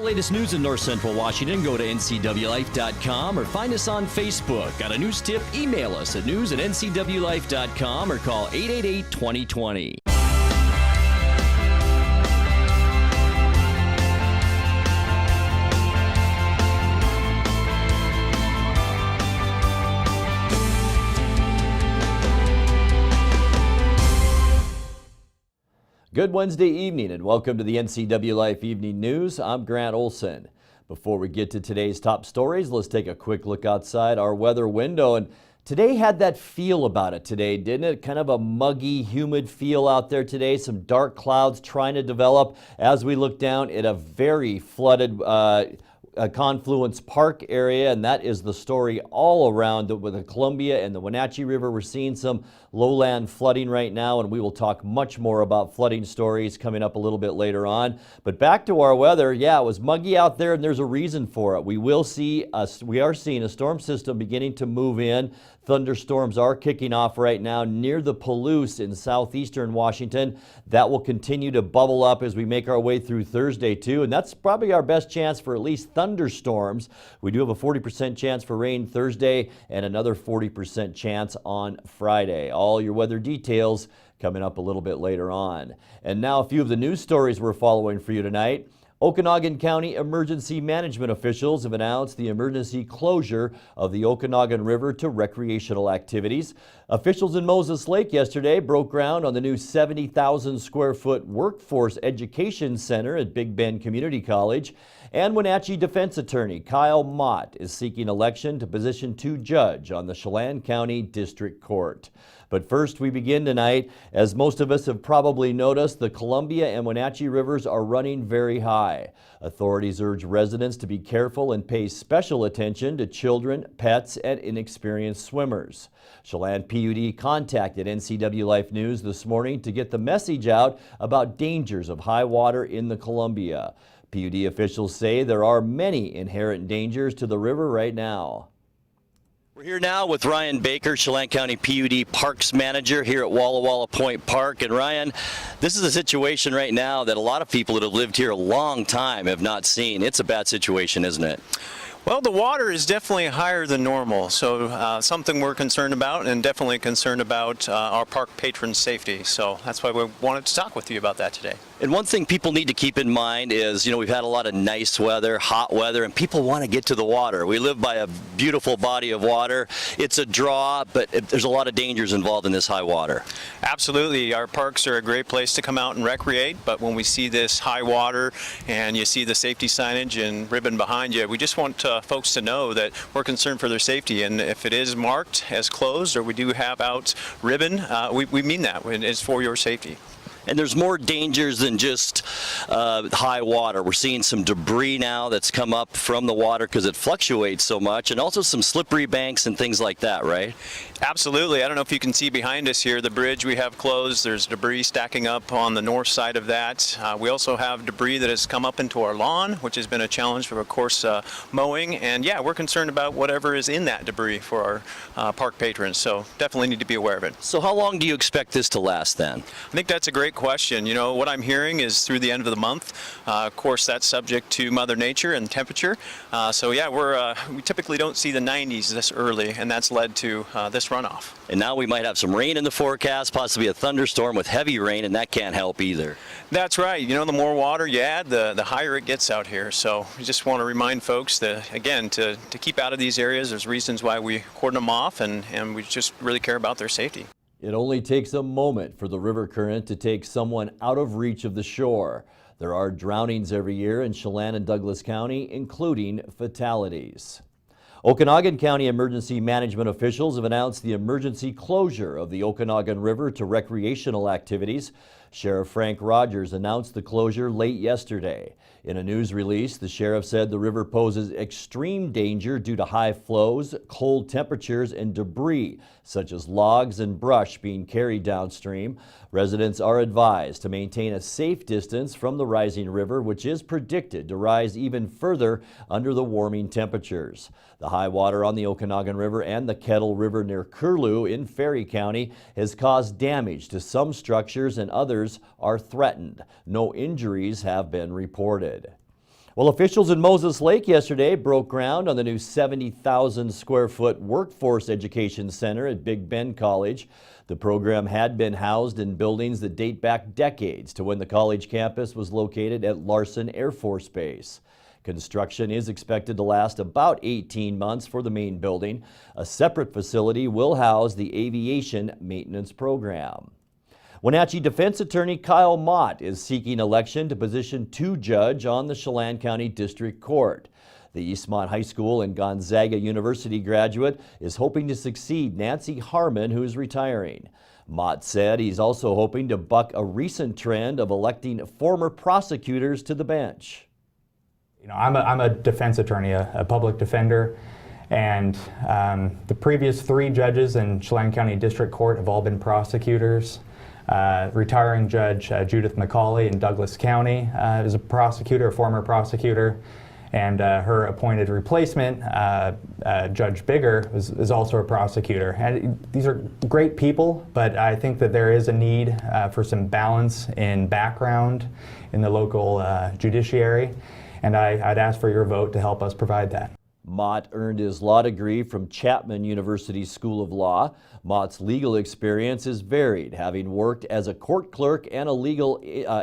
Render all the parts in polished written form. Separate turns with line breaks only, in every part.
latest news in North Central Washington, go to ncwlife.com or find us on Facebook. Got a news tip? Email us at news@ncwlife.com or call 888-2020. Good Wednesday evening and welcome to the NCW Life Evening News. I'm Grant Olson. Before we get to today's top stories, let's take a quick look outside our weather window. And today had that feel about it today, didn't it? Kind of a muggy, humid feel out there today. Some dark clouds trying to develop as we look down at a very flooded Confluence Park area, and that is the story all around with the Columbia and the Wenatchee River. We're seeing some lowland flooding right now, and we will talk much more about flooding stories coming up a little bit later on. But back to our weather. Yeah, it was muggy out there, and there's a reason for it. We are seeing a storm system beginning to move in. Thunderstorms are kicking off right now near the Palouse in southeastern Washington. That will continue to bubble up as we make our way through Thursday too, and that's probably our best chance for at least thunderstorms. We do have a 40% chance for rain Thursday and another 40% chance on Friday. All your weather details coming up a little bit later on. And now a few of the news stories we're following for you tonight. Okanogan County emergency management officials have announced the emergency closure of the Okanogan River to recreational activities. Officials in Moses Lake yesterday broke ground on the new 70,000 square foot workforce education center at Big Bend Community College. And Wenatchee defense attorney Kyle Mott is seeking election to position 2 judge on the Chelan County District Court. But first, we begin tonight. As most of us have probably noticed, the Columbia and Wenatchee rivers are running very high. Authorities urge residents to be careful and pay special attention to children, pets, and inexperienced swimmers. Chelan PUD contacted NCW Life News this morning to get the message out about dangers of high water in the Columbia. PUD officials say there are many inherent dangers to the river right now. We're here now with Ryan Baker, Chelan County PUD Parks Manager here at Walla Walla Point Park. And Ryan, this is a situation right now that a lot of people that have lived here a long time have not seen. It's a bad situation, isn't it?
Well, the water is definitely higher than normal, so something we're concerned about, and definitely concerned about our park patrons' safety. So that's why we wanted to talk with you about that today.
And one thing people need to keep in mind is, we've had a lot of nice weather, hot weather, and people want to get to the water. We live by a beautiful body of water. It's a draw, but there's a lot of dangers involved in this high water.
Absolutely. Our parks are a great place to come out and recreate, but when we see this high water and you see the safety signage and ribbon behind you, we just want folks to know that we're concerned for their safety. And if it is marked as closed or we do have out ribbon, we mean that. It's for your safety.
And there's more dangers than just high water. We're seeing some debris now that's come up from the water because it fluctuates so much, and also some slippery banks and things like that, right?
Absolutely. I don't know if you can see behind us here, the bridge we have closed. There's debris stacking up on the north side of that. We also have debris that has come up into our lawn, which has been a challenge for, of course, mowing. And yeah, we're concerned about whatever is in that debris for our park patrons. So definitely need to be aware of it.
So how long do you expect this to last then?
I think that's a great question. What I'm hearing is through the end of the month. Of course, that's subject to Mother Nature and temperature. So yeah, we typically don't see the 90s this early, and that's led to this runoff.
And now we might have some rain in the forecast, possibly a thunderstorm with heavy rain, and that can't help either.
That's right. The more water you add, the higher it gets out here. So we just want to remind folks that, again, to keep out of these areas. There's reasons why we cordon them off, and we just really care about their safety.
It only takes a moment for the river current to take someone out of reach of the shore. There are drownings every year in Chelan and Douglas County, including fatalities. Okanogan County emergency management officials have announced the emergency closure of the Okanogan River to recreational activities. Sheriff Frank Rogers announced the closure late yesterday. In a news release, the sheriff said the river poses extreme danger due to high flows, cold temperatures, and debris, such as logs and brush being carried downstream. Residents are advised to maintain a safe distance from the rising river, which is predicted to rise even further under the warming temperatures. The high water on the Okanogan River and the Kettle River near Curlew in Ferry County has caused damage to some structures, and others are threatened. No injuries have been reported. Well, officials in Moses Lake yesterday broke ground on the new 70,000 square foot workforce education center at Big Bend College. The program had been housed in buildings that date back decades to when the college campus was located at Larson Air Force Base. Construction is expected to last about 18 months for the main building. A separate facility will house the aviation maintenance program. Wenatchee defense attorney Kyle Mott is seeking election to position 2 judge on the Chelan County District Court. The Eastmont High School and Gonzaga University graduate is hoping to succeed Nancy Harmon, who is retiring. Mott said he's also hoping to buck a recent trend of electing former prosecutors to the bench.
You know, I'm a defense attorney, a public defender, and the previous 3 judges in Chelan County District Court have all been prosecutors. Retiring Judge Judith McCauley in Douglas County is a prosecutor, a former prosecutor, and her appointed replacement, Judge Bigger, is also a prosecutor. And these are great people, but I think that there is a need for some balance in background in the local judiciary, and I'd ask for your vote to help us provide that.
Mott earned his law degree from Chapman University School of Law. Mott's legal experience is varied, having worked as a court clerk and a legal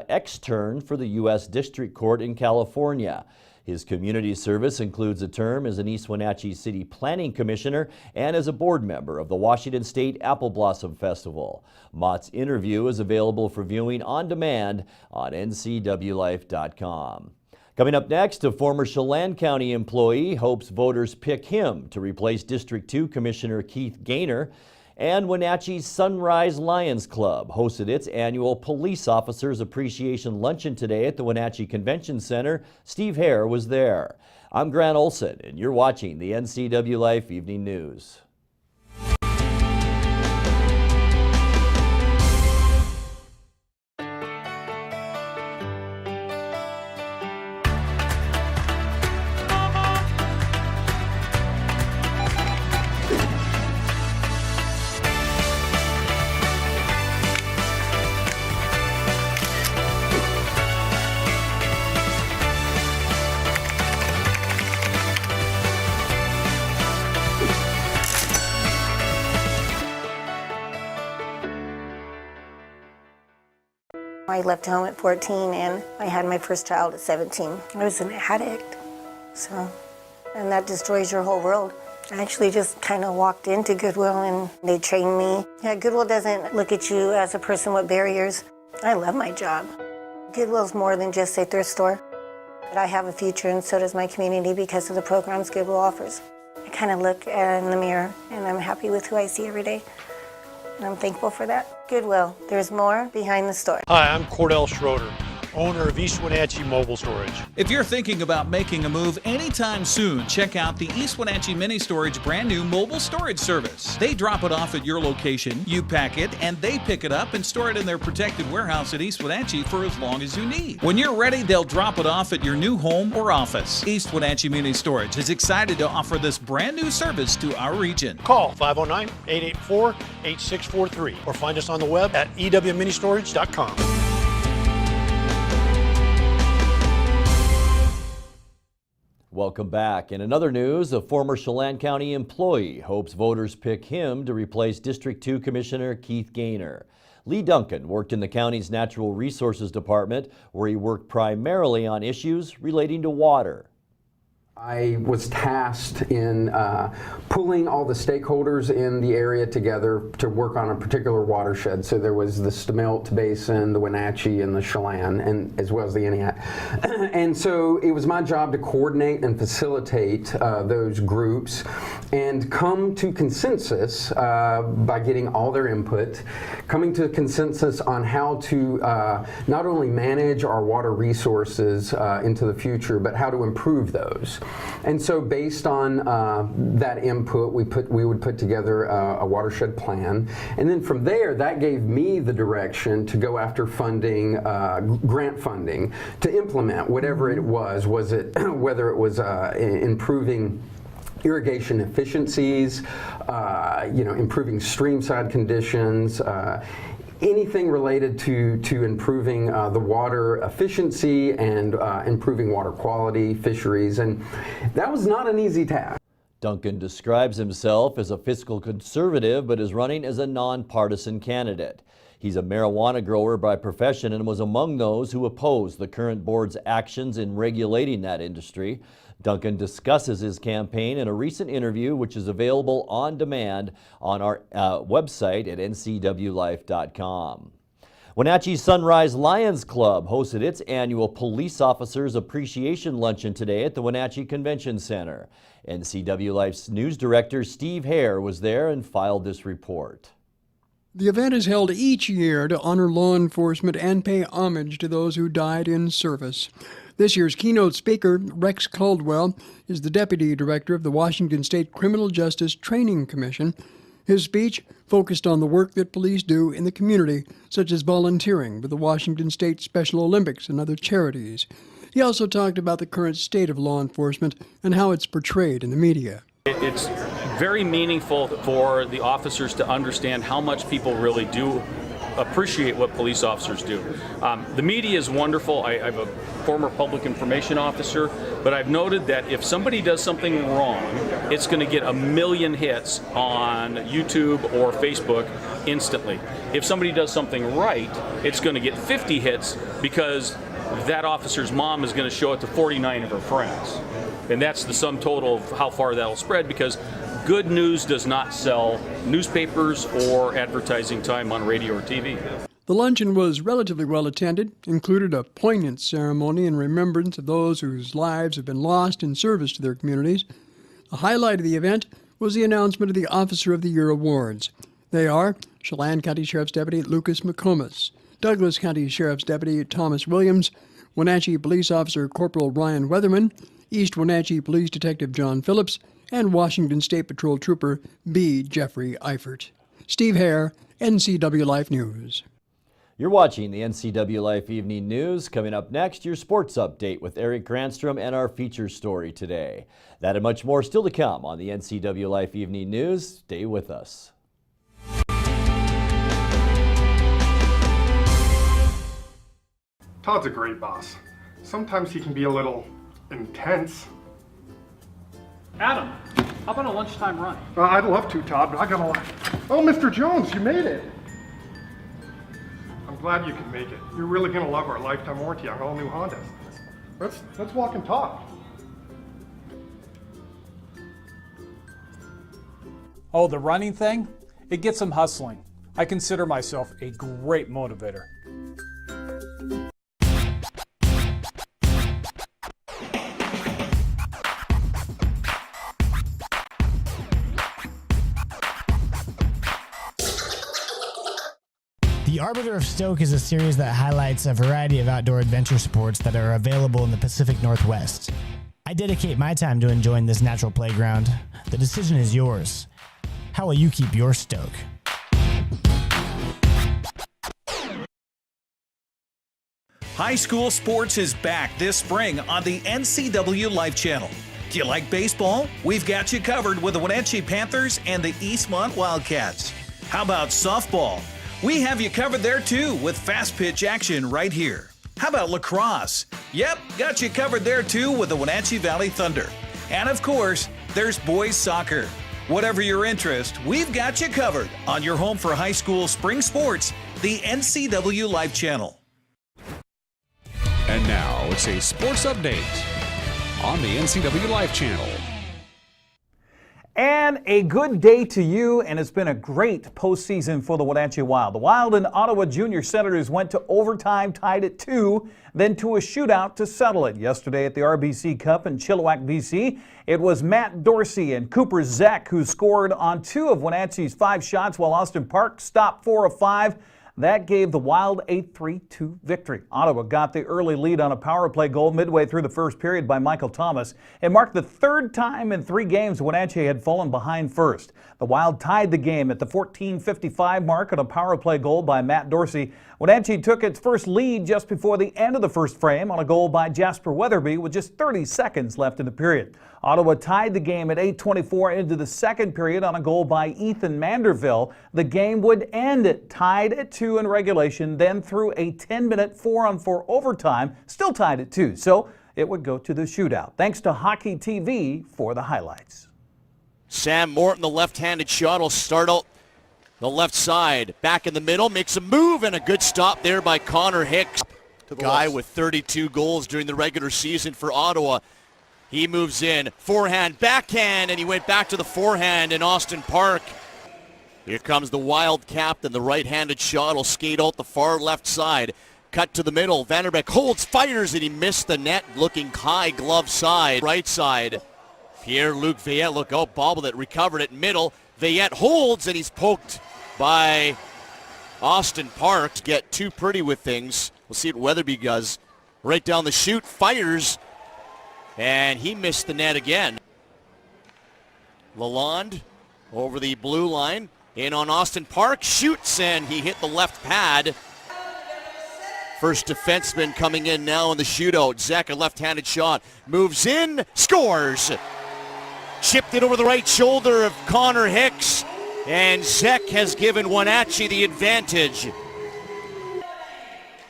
extern for the U.S. District Court in California. His community service includes a term as an East Wenatchee City Planning Commissioner and as a board member of the Washington State Apple Blossom Festival. Mott's interview is available for viewing on demand on ncwlife.com. Coming up next, a former Chelan County employee hopes voters pick him to replace District 2 Commissioner Keith Gaynor. And Wenatchee's Sunrise Lions Club hosted its annual Police Officers Appreciation Luncheon today at the Wenatchee Convention Center. Steve Hare was there. I'm Grant Olson, and you're watching the NCW Life Evening News.
I left home at 14 and I had my first child at 17. I was an addict, and that destroys your whole world. I actually just kind of walked into Goodwill and they trained me. Yeah, Goodwill doesn't look at you as a person with barriers. I love my job. Goodwill's more than just a thrift store. But I have a future and so does my community because of the programs Goodwill offers. I kind of look in the mirror and I'm happy with who I see every day. And I'm thankful for that. Goodwill, there's more behind the store.
Hi, I'm Cordell Schroeder, owner of East Wenatchee Mobile Storage.
If you're thinking about making a move anytime soon, check out the East Wenatchee Mini Storage brand new mobile storage service. They drop it off at your location, you pack it, and they pick it up and store it in their protected warehouse at East Wenatchee for as long as you need. When you're ready, they'll drop it off at your new home or office. East Wenatchee Mini Storage is excited to offer this brand new service to our region.
Call 509-884-8643 or find us on the web at ewministorage.com.
Welcome back. In another news, a former Chelan County employee hopes voters pick him to replace District 2 Commissioner Keith Gaynor. Lee Duncan worked in the county's Natural Resources Department, where he worked primarily on issues relating to water.
I was tasked in pulling all the stakeholders in the area together to work on a particular watershed. So there was the Stemilt Basin, the Wenatchee, and the Chelan, and as well as the Eniac. And so it was my job to coordinate and facilitate those groups and come to consensus by getting all their input, coming to consensus on how to not only manage our water resources into the future, but how to improve those. And so based on that input, we would put together a watershed plan. And then from there, that gave me the direction to go after funding, grant funding, to implement whatever it was. Was it whether it was improving irrigation efficiencies, improving streamside conditions, anything related to improving the water efficiency and improving water quality, fisheries, and that was not an easy task.
Duncan describes himself as a fiscal conservative, but is running as a nonpartisan candidate. He's a marijuana grower by profession and was among those who opposed the current board's actions in regulating that industry. Duncan discusses his campaign in a recent interview, which is available on demand on our website at ncwlife.com. Wenatchee Sunrise Lions Club hosted its annual Police Officers Appreciation Luncheon today at the Wenatchee Convention Center. NCW Life's news director Steve Hare was there and filed this report.
The event is held each year to honor law enforcement and pay homage to those who died in service. This year's keynote speaker, Rex Caldwell, is the Deputy Director of the Washington State Criminal Justice Training Commission. His speech focused on the work that police do in the community, such as volunteering with the Washington State Special Olympics and other charities. He also talked about the current state of law enforcement and how it's portrayed in the media.
It's very meaningful for the officers to understand how much people really do appreciate what police officers do. The media is wonderful. I'm a former public information officer, but I've noted that if somebody does something wrong, it's going to get 1 million hits on YouTube or Facebook instantly. If somebody does something right, it's going to get 50 hits because that officer's mom is going to show it to 49 of her friends. And that's the sum total of how far that'll spread, because good news does not sell newspapers or advertising time on radio or TV.
The luncheon was relatively well attended, included a poignant ceremony in remembrance of those whose lives have been lost in service to their communities. The highlight of the event was the announcement of the Officer of the Year awards. They are Chelan County Sheriff's Deputy Lucas McComas, Douglas County Sheriff's Deputy Thomas Williams, Wenatchee Police Officer Corporal Ryan Weatherman, East Wenatchee Police Detective John Phillips, and Washington State Patrol Trooper B. Jeffrey Eifert. Steve Hare, NCW Life News.
You're watching the NCW Life Evening News. Coming up next, your sports update with Eric Granstrom and our feature story today. That and much more still to come on the NCW Life Evening News. Stay with us.
Todd's a great boss. Sometimes he can be a little intense.
Adam, how about a lunchtime run?
I'd love to, Todd, but I gotta Oh, Mr. Jones, you made it. I'm glad you could make it. You're really gonna love our lifetime warranty on all new Hondas. Let's walk and talk.
Oh, the running thing? It gets him hustling. I consider myself a great motivator.
The Arbiter of Stoke is a series that highlights a variety of outdoor adventure sports that are available in the Pacific Northwest. I dedicate my time to enjoying this natural playground. The decision is yours. How will you keep your stoke?
High school sports is back this spring on the NCW Life Channel. Do you like baseball? We've got you covered with the Wenatchee Panthers and the Eastmont Wildcats. How about softball? We have you covered there too with fast pitch action right here. How about lacrosse? Yep, got you covered there too with the Wenatchee Valley Thunder. And of course, there's boys soccer. Whatever your interest, we've got you covered on your home for high school spring sports, the NCW Life Channel.
And now it's a sports update on the NCW Life Channel.
And a good day to you, and it's been a great postseason for the Wenatchee Wild. The Wild and Ottawa Junior Senators went to overtime, tied at 2, then to a shootout to settle it. Yesterday at the RBC Cup in Chilliwack, BC, it was Matt Dorsey and Cooper Zek who scored on 2 of Wenatchee's 5 shots, while Austin Park stopped 4 of 5. That gave the Wild a 3-2 victory. Ottawa got the early lead on a power play goal midway through the first period by Michael Thomas. It marked the 3rd time in 3 games Wenatchee had fallen behind first. The Wild tied the game at the 14:55 mark on a power play goal by Matt Dorsey, Wenatchee took its first lead just before the end of the first frame on a goal by Jasper Weatherby with just 30 seconds left in the period. Ottawa tied the game at 8:24 into the second period on a goal by Ethan Manderville. The game would end tied at 2 in regulation, then through a 10-minute 4-on-4 overtime, still tied at 2. So it would go to the shootout. Thanks to Hockey TV for the highlights.
Sam Morton, the left-handed shot, will start out the left side. Back in the middle, makes a move, and a good stop there by Connor Hicks. The guy with 32 goals during the regular season for Ottawa. He moves in, forehand, backhand, and he went back to the forehand in Austin Park. Here comes the Wild captain. The right-handed shot will skate out the far left side. Cut to the middle. Vanderbeek holds, fires, and he missed the net, looking high glove side. Right side. Pierre-Luc Veillette, look out, bobbled it, recovered it, middle. Veillette holds, and he's poked by Austin Park. Get too pretty with things. We'll see what Weatherby does. Right down the chute, fires, and he missed the net again. Lalonde over the blue line, in on Austin Park, shoots, and he hit the left pad. First defenseman coming in now in the shootout. Zek, a left-handed shot, moves in, scores. Chipped it over the right shoulder of Connor Hicks, and Zek has given Wenatchee the advantage.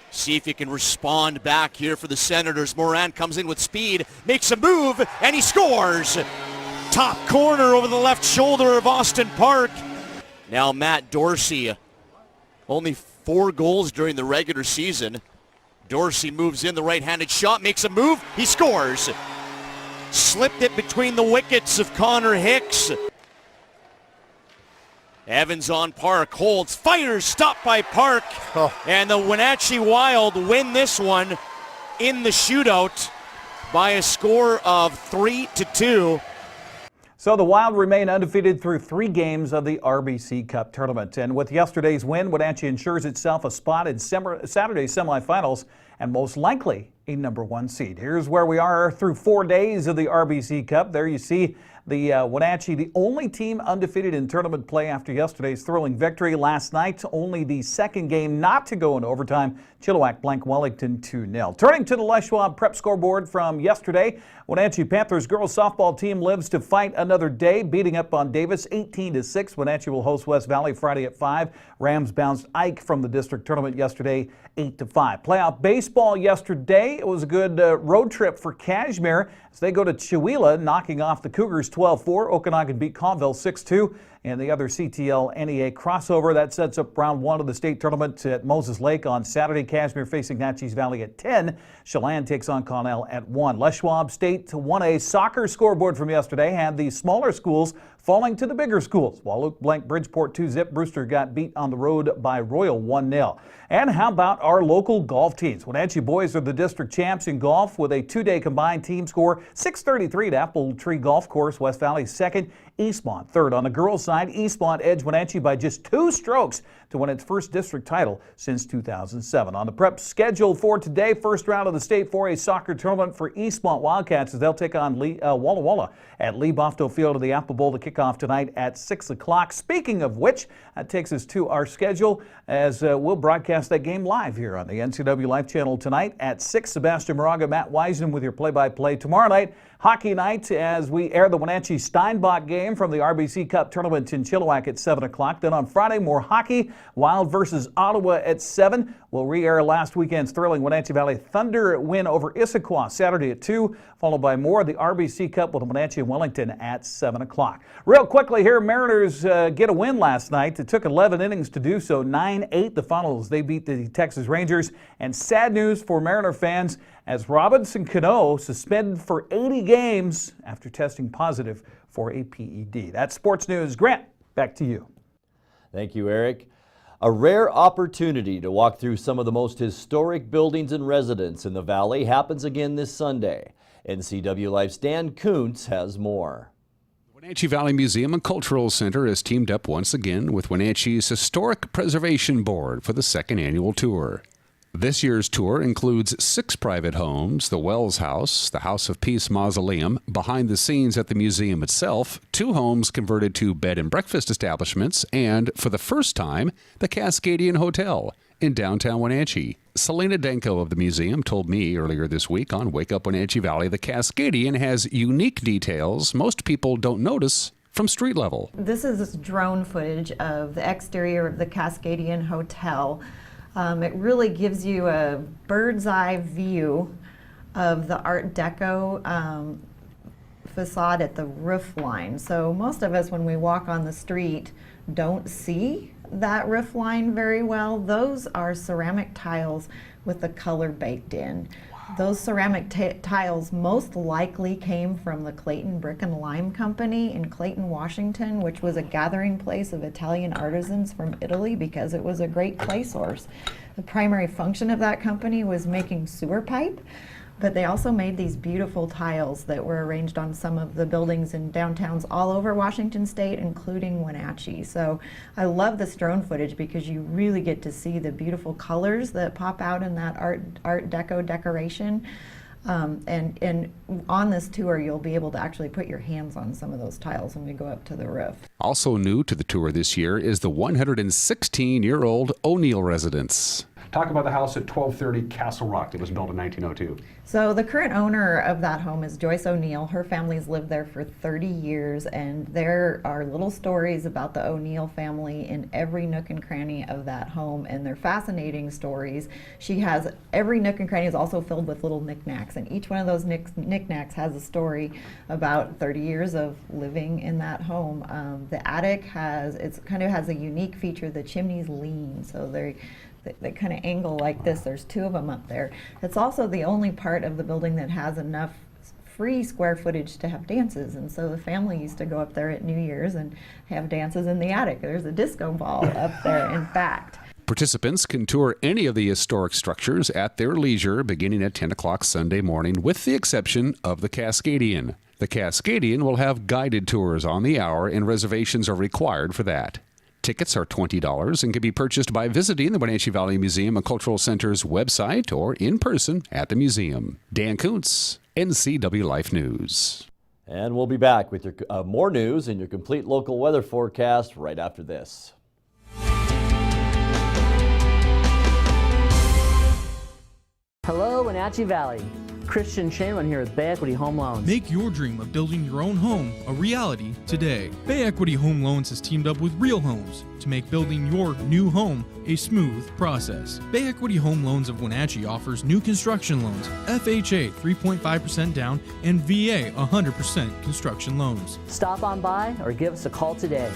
See if he can respond back here for the Senators. Moran comes in with speed, makes a move, and he scores. Top corner over the left shoulder of Austin Park. Now Matt Dorsey, only 4 goals during the regular season. Dorsey moves in, the right-handed shot, makes a move, he scores. Slipped it between the wickets of Connor Hicks. Evans on Park, holds, fires, stopped by Park. And the Wenatchee Wild win this one in the shootout by a score of 3-2.
So the Wild remain undefeated through 3 games of the RBC Cup tournament. And with yesterday's win, Wenatchee ensures itself a spot in Saturday's semifinals and most likely a #1 seed. Here's where we are through 4 days of the RBC Cup. There you see the Wenatchee, the only team undefeated in tournament play after yesterday's thrilling victory. Last night, only the second game not to go into overtime. Chilliwack blank Wellington 2-0. Turning to the Les Schwab prep scoreboard from yesterday, Wenatchee Panthers girls softball team lives to fight another day, beating up on Davis 18-6. Wenatchee will host West Valley Friday at 5. Rams bounced Ike from the district tournament yesterday 8-5. Playoff baseball yesterday. It was a good road trip for Cashmere as they go to Chewelah, knocking off the Cougars 12-4. Okanagan beat Conville 6-2. And the other CTL NEA crossover that sets up round 1 of the state tournament at Moses Lake on Saturday. Cashmere facing Natchez Valley at 10. Chelan takes on Connell at 1. Les Schwab State 1A soccer scoreboard from yesterday had the smaller schools falling to the bigger schools. While Luke Blank Bridgeport 2-zip, Brewster got beat on the road by Royal 1-0. And how about our local golf teams? Wenatchee boys are the district champs in golf with a 2-day combined team score 633 at Apple Tree Golf Course. West Valley second, Eastmont third. On the girls' side, Eastmont edged Wenatchee by just 2 strokes to win its first district title since 2007. On the prep schedule for today, first round of the state 4A soccer tournament for Eastmont Wildcats as they'll take on Walla Walla at Lee Bofto Field of the Apple Bowl to kick off tonight at 6 o'clock. Speaking of which, that takes us to our schedule as we'll broadcast that game live here on the NCW Life Channel tonight at 6. Sebastian Moraga, Matt Wiseman with your play-by-play. Tomorrow night, hockey night as we air the Wenatchee Steinbach game from the RBC Cup tournament in Chilliwack at 7 o'clock. Then on Friday, more hockey. Wild versus Ottawa at 7. We'll re-air last weekend's thrilling Wenatchee Valley Thunder win over Issaquah Saturday at 2, followed by more of the RBC Cup with Wenatchee and Wellington at 7 o'clock. Real quickly here, Mariners get a win last night. It took 11 innings to do so, 9-8 the finals. They beat the Texas Rangers. And sad news for Mariner fans as Robinson Cano suspended for 80 games after testing positive for a PED. That's sports news. Grant, back to you.
Thank you, Eric. A rare opportunity to walk through some of the most historic buildings and residents in the Valley happens again this Sunday. NCW Life's Dan Kuntz has more.
The Wenatchee Valley Museum and Cultural Center has teamed up once again with Wenatchee's Historic Preservation Board for the 2nd annual tour. This year's tour includes 6 private homes, the Wells House, the House of Peace Mausoleum, behind the scenes at the museum itself, 2 homes converted to bed and breakfast establishments, and, for the first time, the Cascadian Hotel. in downtown Wenatchee. Selena Danko of the museum told me earlier this week on Wake Up Wenatchee Valley the Cascadian has unique details most people don't notice from street level.
This is drone footage of the exterior of the Cascadian Hotel. It really gives you a bird's eye view of the Art Deco facade at the roof line. So most of us, when we walk on the street, don't see that roof line very well. Those are ceramic tiles with the color baked in. Wow. Those ceramic tiles most likely came from the Clayton Brick and Lime Company in Clayton, Washington, which was a gathering place of Italian artisans from Italy because it was a great clay source. The primary function of that company was making sewer pipe, but they also made these beautiful tiles that were arranged on some of the buildings in downtowns all over Washington State, including Wenatchee. So I love this drone footage because you really get to see the beautiful colors that pop out in that Art Deco decoration. And on this tour, you'll be able to actually put your hands on some of those tiles when we go up to the roof.
Also new to the tour this year is the 116-year-old O'Neill residence.
Talk about the house at 1230 Castle Rock that was built in 1902.
So the current owner of that home is Joyce O'Neill. Her family's lived there for 30 years, and there are little stories about the O'Neill family in every nook and cranny of that home, and they're fascinating stories. She has, every nook and cranny is also filled with little knickknacks, and each one of those knickknacks has a story about 30 years of living in that home. The attic has a unique feature. The chimneys lean, so they kind of angle like this. There's two of them up there. It's also the only part of the building that has enough free square footage to have dances, and so the family used to go up there at New Year's and have dances in the attic. There's a disco ball up there, in fact.
Participants can tour any of the historic structures at their leisure beginning at 10 o'clock Sunday morning, with the exception of the Cascadian. The Cascadian will have guided tours on the hour, and reservations are required for that. Tickets are $20 and can be purchased by visiting the Wenatchee Valley Museum and Cultural Center's website or in person at the museum. Dan Kuntz, NCW Life News.
And we'll be back with your more news and your complete local weather forecast right after this.
Hello, Wenatchee Valley. Christian Shaman here with Bay Equity Home Loans.
Make your dream of building your own home a reality today. Bay Equity Home Loans has teamed up with Real Homes to make building your new home a smooth process. Bay Equity Home Loans of Wenatchee offers new construction loans, FHA 3.5% down, and VA 100% construction loans.
Stop on by or give us a call today.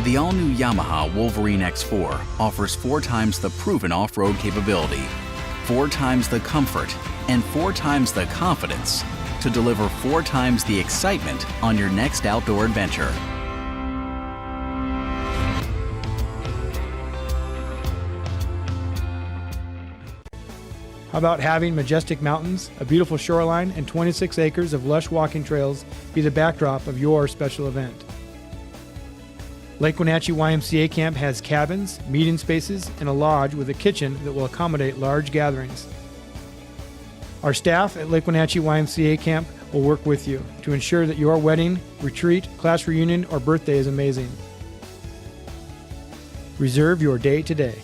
The all-new Yamaha Wolverine X4 offers 4 times the proven off-road capability, 4 times the comfort, and 4 times the confidence to deliver 4 times the excitement on your next outdoor adventure.
How about having majestic mountains, a beautiful shoreline, and 26 acres of lush walking trails be the backdrop of your special event? Lake Wenatchee YMCA Camp has cabins, meeting spaces, and a lodge with a kitchen that will accommodate large gatherings. Our staff at Lake Wenatchee YMCA Camp will work with you to ensure that your wedding, retreat, class reunion, or birthday is amazing. Reserve your day today.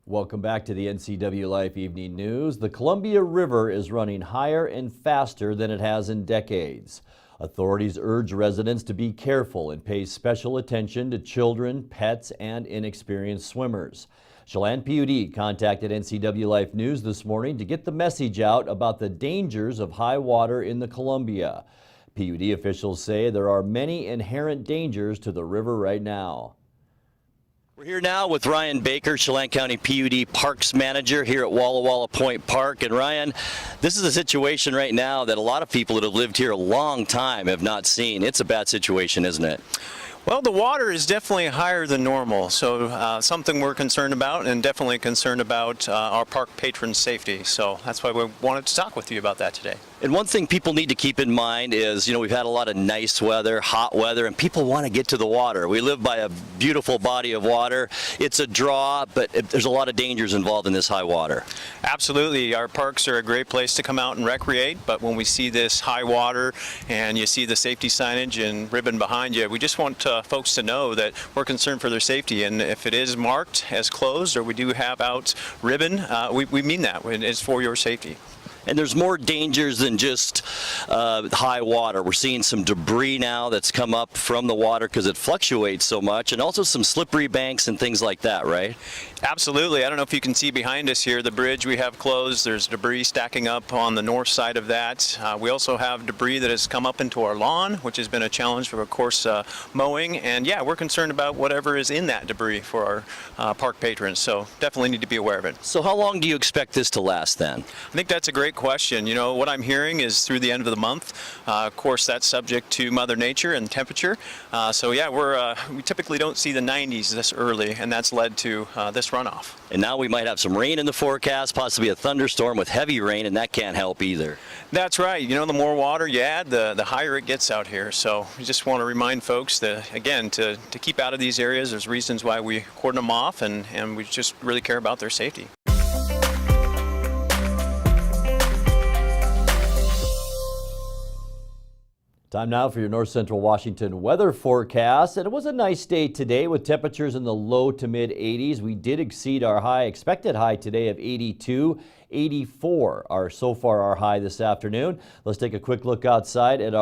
Welcome back to the NCW Life Evening News. The Columbia River is running higher and faster than it has in decades. Authorities urge residents to be careful and pay special attention to children, pets, and inexperienced swimmers. Chelan PUD contacted NCW Life News this morning to get the message out about the dangers of high water in the Columbia. PUD officials say there are many inherent dangers to the river right now.
We're here now with Ryan Baker, Chelan County PUD Parks Manager here at Walla Walla Point Park. And Ryan, this is a situation right now that a lot of people that have lived here a long time have not seen. It's a bad situation, isn't it?
Well, the water is definitely higher than normal, so something we're concerned about, and definitely concerned about our park patrons' safety. So that's why we wanted to talk with you about that today.
And one thing people need to keep in mind is, we've had a lot of nice weather, hot weather, and people want to get to the water. We live by a beautiful body of water. It's a draw, but there's a lot of dangers involved in this high water.
Absolutely. Our parks are a great place to come out and recreate, but when we see this high water and you see the safety signage and ribbon behind you, we just want folks to know that we're concerned for their safety. And if it is marked as closed or we do have out ribbon, we mean that. It's for your safety.
And there's more dangers than just high water. We're seeing some debris now that's come up from the water because it fluctuates so much, and also some slippery banks and things like that, right?
Absolutely. I don't know if you can see behind us here, the bridge we have closed. There's debris stacking up on the north side of that. We also have debris that has come up into our lawn, which has been a challenge for, of course, mowing. And yeah, we're concerned about whatever is in that debris for our park patrons. So definitely need to be aware of it.
So how long do you expect this to last then?
I think that's a great question. What I'm hearing is through the end of the month. Of course, that's subject to Mother Nature and temperature. So yeah, we typically don't see the 90s this early, and that's led to this runoff.
And now we might have some rain in the forecast, possibly a thunderstorm with heavy rain, and that can't help either.
That's right. The more water you add, the higher it gets out here. So we just want to remind folks that, again, to keep out of these areas. There's reasons why we cordon them off, and we just really care about their safety.
Time now for your North Central Washington weather forecast. And it was a nice day today with temperatures in the low to mid 80s. We did exceed our expected high today of 82. 84 are so far our high this afternoon. Let's take a quick look outside at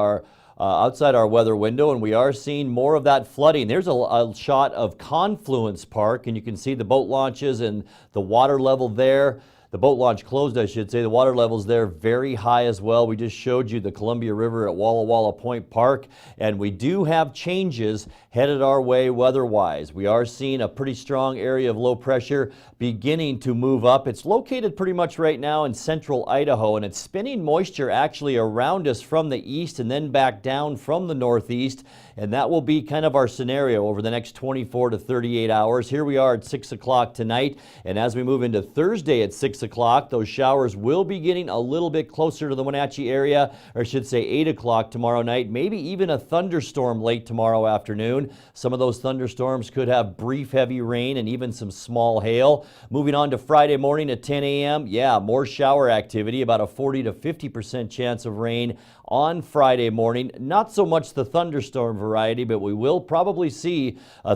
outside our weather window, and we are seeing more of that flooding. There's a shot of Confluence Park, and you can see the boat launches and the water level there. The boat launch closed, I should say. The water levels there very high as well. We just showed you the Columbia River at Walla Walla Point Park, and we do have changes headed our way weather-wise. We are seeing a pretty strong area of low pressure beginning to move up. It's located pretty much right now in central Idaho, and it's spinning moisture actually around us from the east and then back down from the northeast, and that will be kind of our scenario over the next 24 to 38 hours. Here we are at 6 o'clock tonight, and as we move into Thursday at 6 o'clock, those showers will be getting a little bit closer to the Wenatchee area, or I should say 8 o'clock tomorrow night, maybe even a thunderstorm late tomorrow afternoon. Some of those thunderstorms could have brief heavy rain and even some small hail. Moving on to Friday morning at 10 a.m., yeah, more shower activity, about a 40 to 50% chance of rain on Friday morning. Not so much the thunderstorm variety, but we will probably see a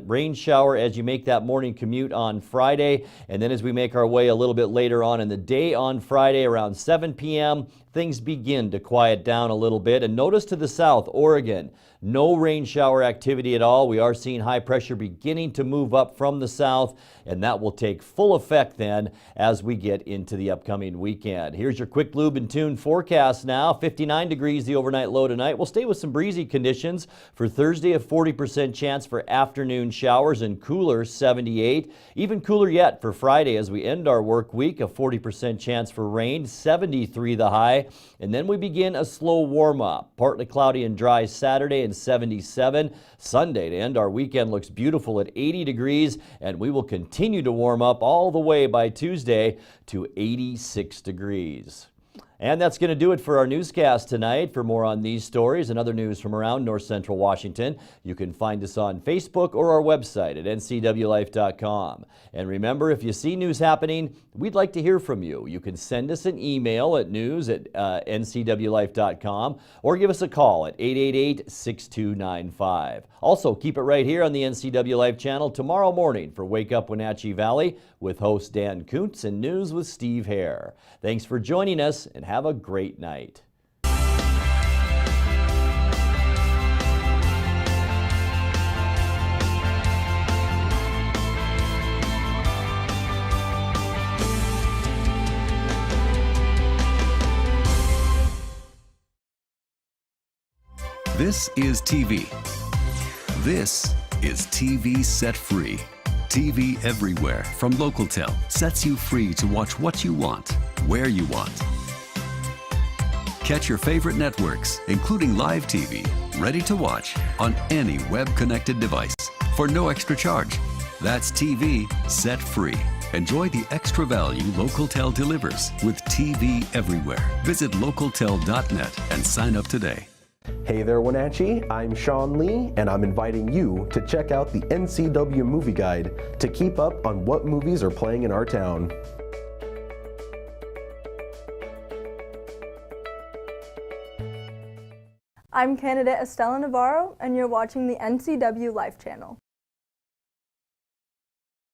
rain shower as you make that morning commute on Friday. And then as we make our way a little bit later on in the day on Friday around 7 p.m., things begin to quiet down a little bit. And notice to the south, Oregon, no rain shower activity at all. We are seeing high pressure beginning to move up from the south, and that will take full effect then as we get into the upcoming weekend. Here's your quick lube and tune forecast now. 59 degrees the overnight low tonight. We'll stay with some breezy conditions for Thursday, a 40% chance for afternoon showers, and cooler 78. Even cooler yet for Friday as we end our work week, a 40% chance for rain, 73 the high. And then we begin a slow warm up. Partly cloudy and dry Saturday and 77. Sunday to end our weekend looks beautiful at 80 degrees, and we will continue to warm up all the way by Tuesday to 86 degrees. And that's going to do it for our newscast tonight. For more on these stories and other news from around North Central Washington, you can find us on Facebook or our website at ncwlife.com. And remember, if you see news happening, we'd like to hear from you. You can send us an email at news@ncwlife.com or give us a call at 888-6295. Also, keep it right here on the NCW Life channel tomorrow morning for Wake Up Wenatchee Valley with host Dan Kuntz and News with Steve Hare. Thanks for joining us, and have a great night.
This is TV. This is TV Set Free. TV everywhere from Localtel sets you free to watch what you want, where you want. Catch your favorite networks, including live TV, ready to watch on any web-connected device for no extra charge. That's TV Set Free. Enjoy the extra value Localtel delivers with TV everywhere. Visit localtel.net and sign up today.
Hey there, Wenatchee. I'm Sean Lee, and I'm inviting you to check out the NCW Movie Guide to keep up on what movies are playing in our town.
I'm candidate Estella Navarro, and you're watching the NCW Life channel.